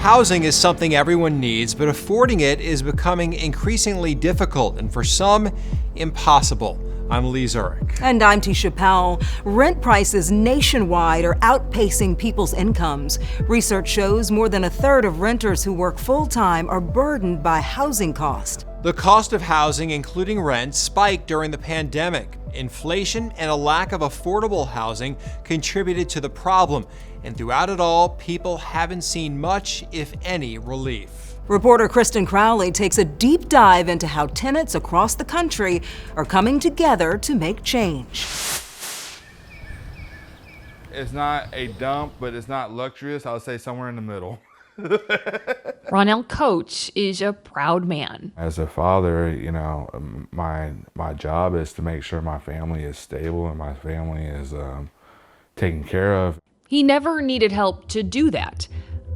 Housing is something everyone needs, but affording it is becoming increasingly difficult and for some, impossible. I'm Lee Zurich. And I'm Tisha Powell. Rent prices nationwide are outpacing people's incomes. Research shows more than a third of renters who work full-time are burdened by housing costs. The cost of housing, including rent, spiked during the pandemic. Inflation and a lack of affordable housing contributed to the problem. And throughout it all, people haven't seen much, if any, relief. Reporter Kristin Crowley takes a deep dive into how tenants across the country are coming together to make change. It's not a dump, but it's not luxurious. I would say somewhere in the middle. Ronell Coates is a proud man. As a father, you know, my job is to make sure my family is stable and my family is taken care of. He never needed help to do that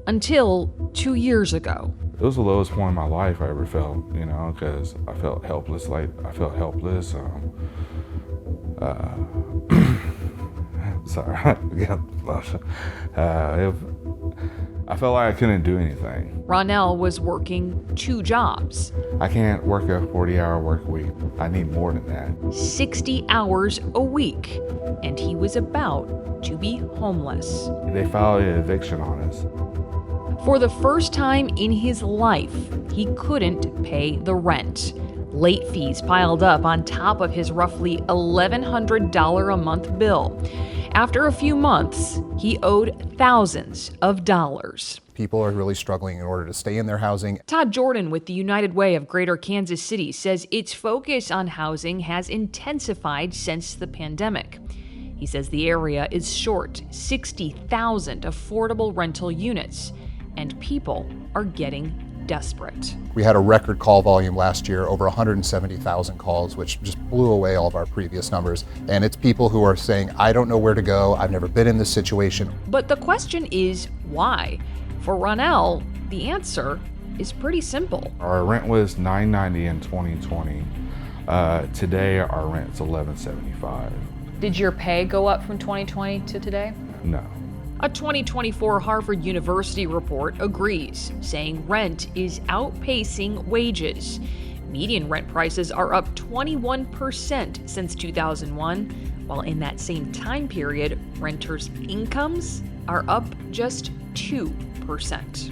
until 2 years ago. It was the lowest point in my life I ever felt, you know, because I felt helpless. Sorry, I felt like I couldn't do anything. Ronell was working 2 jobs. I can't work a 40-hour work week. I need more than that. 60 hours a week, and he was about to be homeless. They filed an eviction on us. For the first time in his life, he couldn't pay the rent. Late fees piled up on top of his roughly $1,100 a month bill. After a few months, he owed thousands of dollars. People are really struggling in order to stay in their housing. Todd Jordan with the United Way of Greater Kansas City says its focus on housing has intensified since the pandemic. He says the area is short 60,000 affordable rental units, and people are getting desperate. We had a record call volume last year, over 170,000 calls, which just blew away all of our previous numbers. And it's people who are saying, I don't know where to go, I've never been in this situation. But the question is, why? For Ronell, the answer is pretty simple. Our rent was $990 in 2020. Today, our rent's $1,175. Did your pay go up from 2020 to today? No. A 2024 Harvard University report agrees, saying rent is outpacing wages. Median rent prices are up 21% since 2001, while in that same time period, renters' incomes are up just 2%.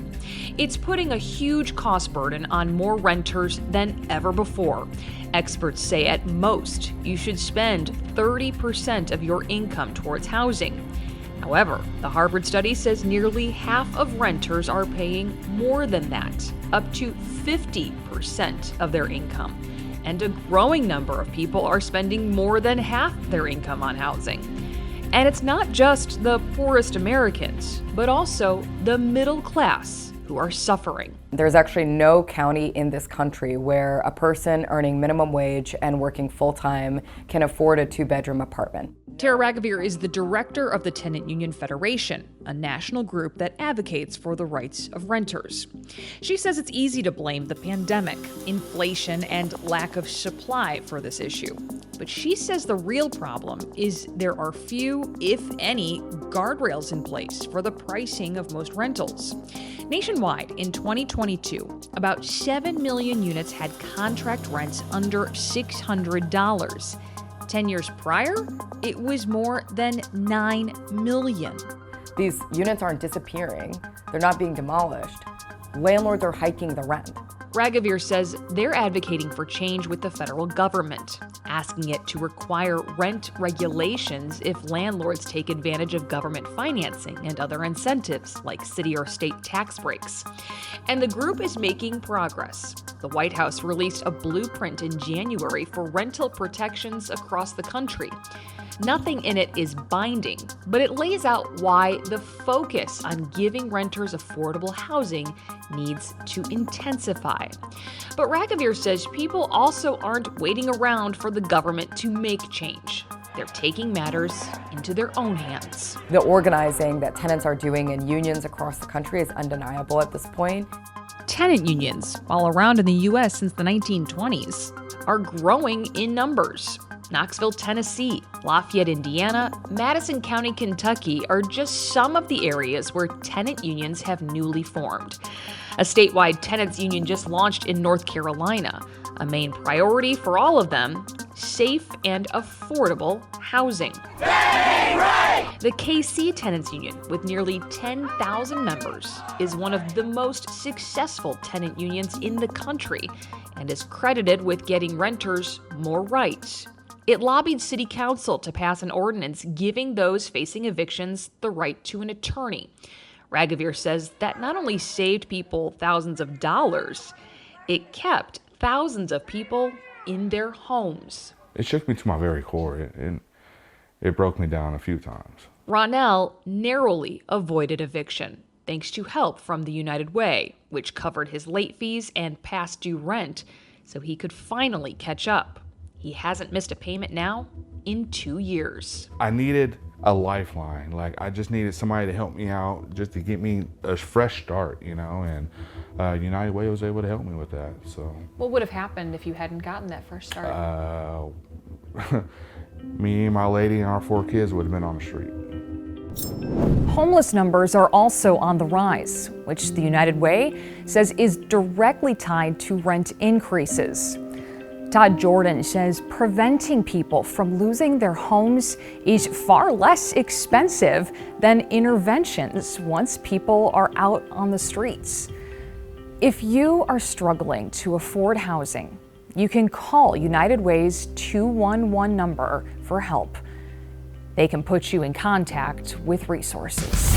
It's putting a huge cost burden on more renters than ever before. Experts say at most, you should spend 30% of your income towards housing. However, the Harvard study says nearly half of renters are paying more than that, up to 50% of their income. And a growing number of people are spending more than half their income on housing. And it's not just the poorest Americans, but also the middle class who are suffering. There's actually no county in this country where a person earning minimum wage and working full-time can afford a 2-bedroom apartment. Tara Raghavir is the director of the Tenant Union Federation, a national group that advocates for the rights of renters. She says it's easy to blame the pandemic, inflation, and lack of supply for this issue. But she says the real problem is there are few, if any, guardrails in place for the pricing of most rentals. Nationwide, in 2022, about 7 million units had contract rents under $600. 10 years prior, it was more than 9 million. These units aren't disappearing. They're not being demolished. Landlords are hiking the rent. Raghavir says they're advocating for change with the federal government, asking it to require rent regulations if landlords take advantage of government financing and other incentives like city or state tax breaks. And the group is making progress. The White House released a blueprint in January for rental protections across the country. Nothing in it is binding, but it lays out why the focus on giving renters affordable housing needs to intensify. But Raghavir says people also aren't waiting around for the government to make change. They're taking matters into their own hands. The organizing that tenants are doing in unions across the country is undeniable at this point. Tenant unions, all around in the U.S. since the 1920s, are growing in numbers. Knoxville, Tennessee, Lafayette, Indiana, Madison County, Kentucky are just some of the areas where tenant unions have newly formed. A statewide tenants union just launched in North Carolina. A main priority for all of them, safe and affordable housing. The KC Tenants Union, with nearly 10,000 members, is one of the most successful tenant unions in the country and is credited with getting renters more rights. It lobbied City Council to pass an ordinance giving those facing evictions the right to an attorney. Raghavir says that not only saved people thousands of dollars, it kept thousands of people in their homes. It shook me to my very core. It broke me down a few times. Ronell narrowly avoided eviction thanks to help from the United Way, which covered his late fees and past due rent so he could finally catch up. He hasn't missed a payment now in 2 years. I needed a lifeline. Like, I just needed somebody to help me out, just to get me a fresh start, and United Way was able to help me with that. So what would have happened if you hadn't gotten that first start? Me and my lady and our 4 kids would have been on the street. Homeless numbers are also on the rise, which the United Way says is directly tied to rent increases. Todd Jordan says preventing people from losing their homes is far less expensive than interventions once people are out on the streets. If you are struggling to afford housing, you can call United Way's 211 number for help. They can put you in contact with resources.